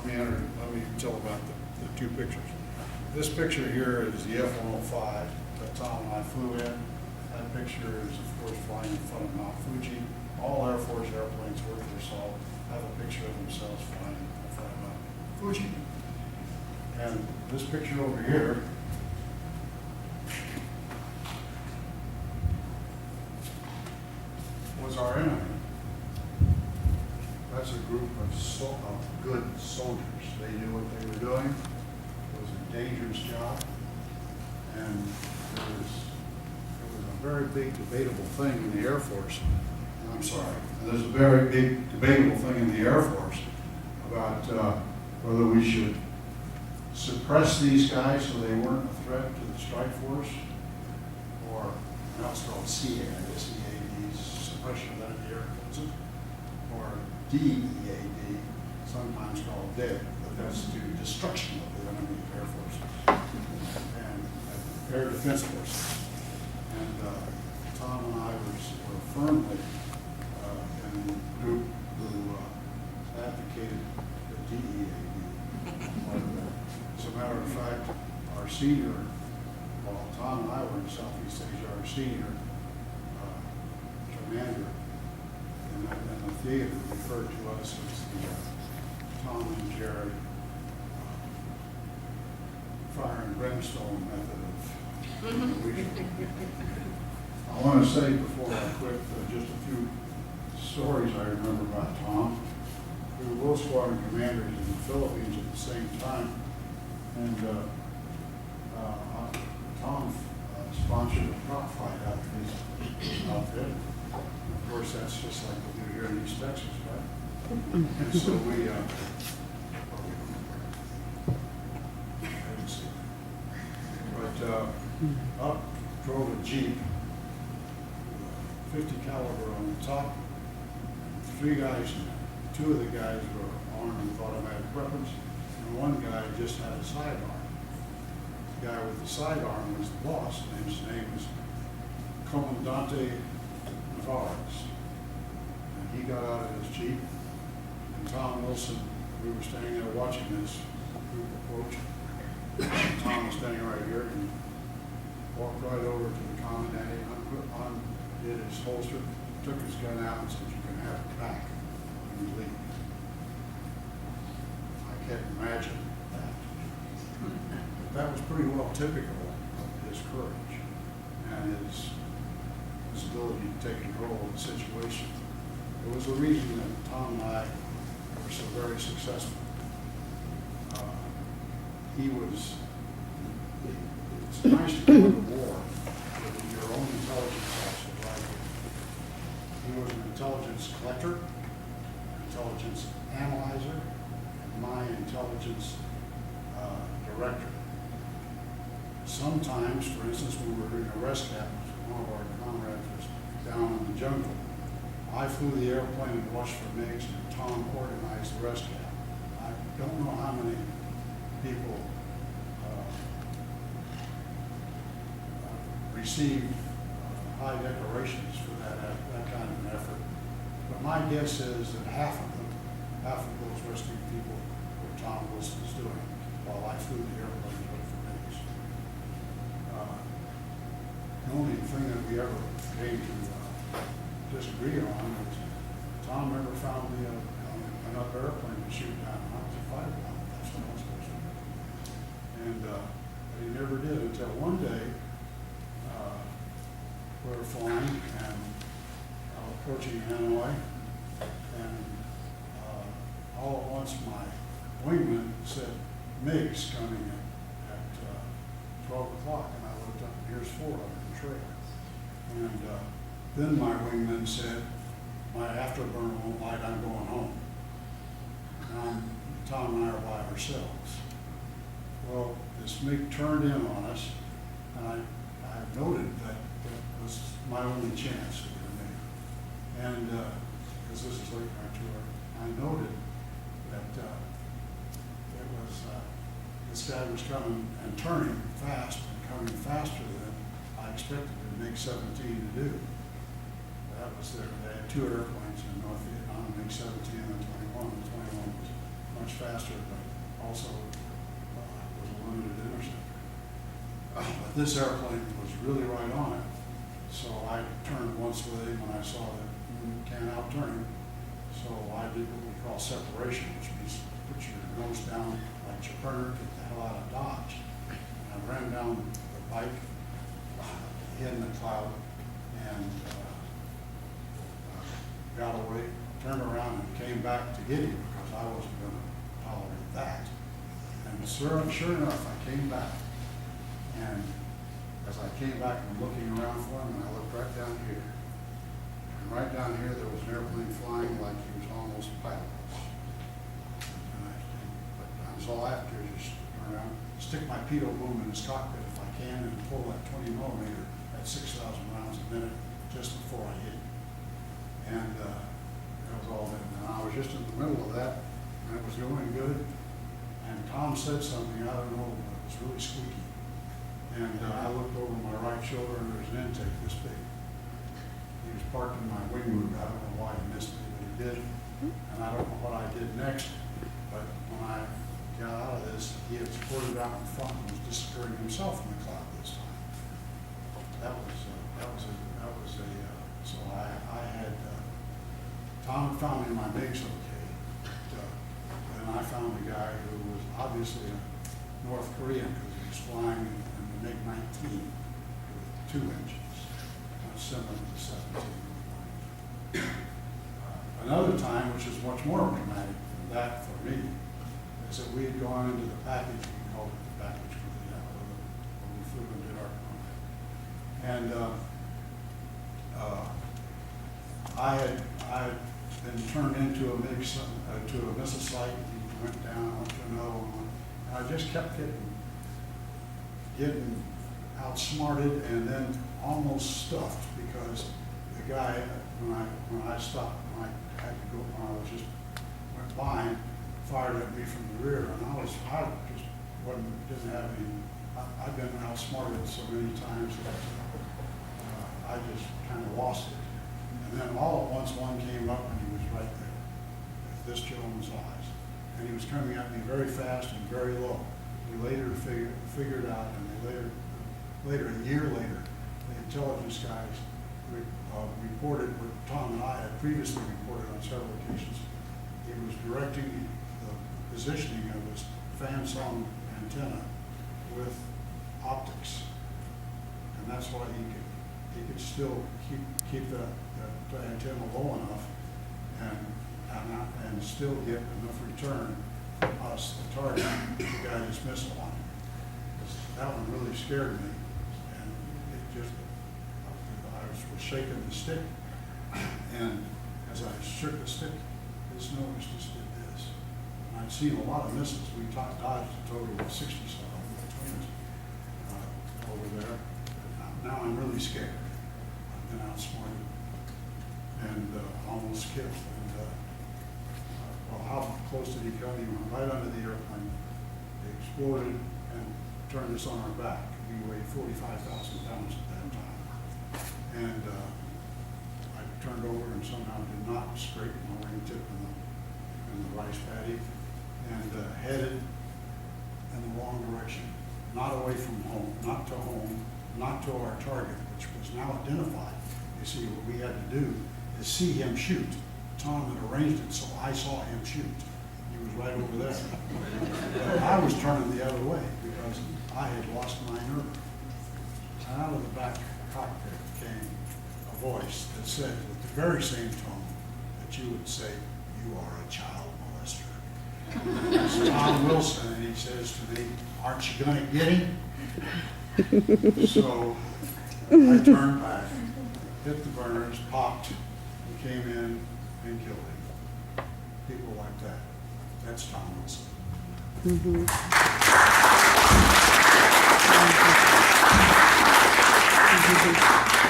let me tell about the two pictures. This picture here is the F-105 that Tom and I flew in. That picture is, of course, flying in front of Mount Fuji. All Air Force airplanes worth their salt have a picture of themselves flying in front of Mount Fuji. And this picture over here was our enemy. That's a group of good soldiers. They knew what they were doing. It was a dangerous job. And it was a very big debatable thing in the Air Force. I'm sorry. There's a very big debatable thing in the Air Force about whether we should suppress these guys so they weren't a threat to the strike force, or now it's called CAD, suppression of enemy air defenses, or DEAD, sometimes called dead, but that's to destruction of the enemy air forces and air defense forces. And Tom and I were firmly in the group who advocated the DEAD. As a matter of fact, our senior, well, Tom and I were in Southeast Asia, our senior commander in the theater referred to us as the Tom and Jerry fire and brimstone method of leadership. I want to say before I quit just a few stories I remember about Tom. We were both squadron commanders in the Philippines at the same time, and Tom sponsored a prop fight out of his outfit. Of course, that's just like we do here in East Texas, right? And so we, up drove a Jeep, 50 caliber on the top, 3 guys in it. 2 of the guys were armed with automatic weapons, and 1 guy just had a sidearm. The guy with the sidearm was the boss, and his name was Comandante Navarez. And he got out of his Jeep, and Tom Wilson, we were standing there watching this group approach. Tom was standing right here, and he walked right over to the commandant, undid his holster, took his gun out, and said, "You can have it back when you leave." I can't imagine that. But that was pretty well typical of his courage and his ability to take control of the situation. It was the reason that Tom and I were so very successful. It's nice to go to war with your own intelligence officer, right? He was an intelligence collector, intelligence analyzer, and my intelligence director. Sometimes, for instance, when we were in a rest camp, one of our comrades was down in the jungle. I flew the airplane and watched for MiGs, and Tom organized the rest camp. I don't know how many people received high decorations for that kind of an effort. But my guess is that half of those rescue people were Tom Wilson's doing while I flew the airplane to look for MiGs. The only thing that we ever came to disagree on was Tom never found enough airplane to shoot down. I was a fighter pilot, that's what I was supposed to do. And he never did until one day we were flying and approaching Hanoi, and all at once my wingman said, "MiGs coming at 12 o'clock, and I looked up and here's 4 of them in the trail. And then my wingman said, "My afterburner won't light, I'm going home." And Tom and I are by ourselves. Well, this MiG turned in on us, and I noted that it was my only chance to get a MiG. And because this is late in our tour, I noted that it was this guy was coming and turning fast and coming faster than I expected the MiG-17 to do. That was they had 2 airplanes in North Vietnam, MiG-17 and 21. The 21 was much faster, but also was a limited interceptor. But this airplane was really right on it. So I turned once with him when I saw that you can't outturn him. So I did what we call separation, which means put your nose down like Chipperner, get the hell out of Dodge. And I ran down the bike, hid in the cloud, and got away, turned around and came back to get him because I wasn't going to tolerate that. And sure enough, I came back. And as I came back and looking around for him, and I looked right down here. And right down here, there was an airplane flying like he was almost pilotless. So all I have to do is just turn around, stick my pitot boom in his cockpit if I can, and pull that 20 millimeter at 6,000 rounds a minute just before I hit. And that was all that. And I was just in the middle of that, and it was going good. And Tom said something, I don't know, but it was really squeaky. And I looked over my right shoulder, and there was an intake this big. He was parked in my wing root. I don't know why he missed me, but he did. And I don't know what I did next, but when I got out of this, he had squirted out in front and was disappearing himself in the cloud this time. So I had, Tom found me my MiGs okay, but then I found a guy who was obviously a North Korean because he was flying in the MiG-19 with 2 engines, similar to the 17. Another time, which is much more dramatic than that for me, is that we had gone into the package, we called it the package, when we flew and did our combat. And I had been turned into a MiG, to a missile site, and went down, went to another one, and I just kept getting outsmarted and then almost stuffed because the guy, when I stopped, when I had to go, when I was just went by, fired at me from the rear, and I just didn't have any. I've been outsmarted so many times that I just kind of lost it. And then all at once one came up and he was right there with this gentleman's eyes, and he was coming at me very fast and very low. We later figured out, and a year later, the intelligence guys reported what Tom and I had previously reported on several occasions. He was directing the positioning of his fan-song antenna with optics, and that's why he could still keep the antenna low enough and still get enough return from us, the target, to guide his missile on him. That one really scared me, and I was shaking the stick, and as I shook the stick, this nose just did this. And I'd seen a lot of missiles. We dodged a total of 60-some between us over there. Now I'm really scared. I've been outsmarted and almost killed. And well, how close did he come? He went right under the airplane. They exploded and turned us on our back. We weighed 45,000 pounds at that time. And I turned over and somehow did not scrape my wingtip in the rice paddy, and headed in the wrong direction, not away from home, not to our target, which was now identified. You see, what we had to do is see him shoot. Tom had arranged it so I saw him shoot. He was right over there. But I was turning the other way because I had lost my nerve. And out of the back cockpit came a voice that said, with the very same tone that you would say, "You are a child molester." It's Tom Wilson, and he says to me, "Aren't you going to get him?" So I turned back, hit the burners, popped, he came in and killed him. People like that. That's Tom Wilson. Mm-hmm. Mm-hmm.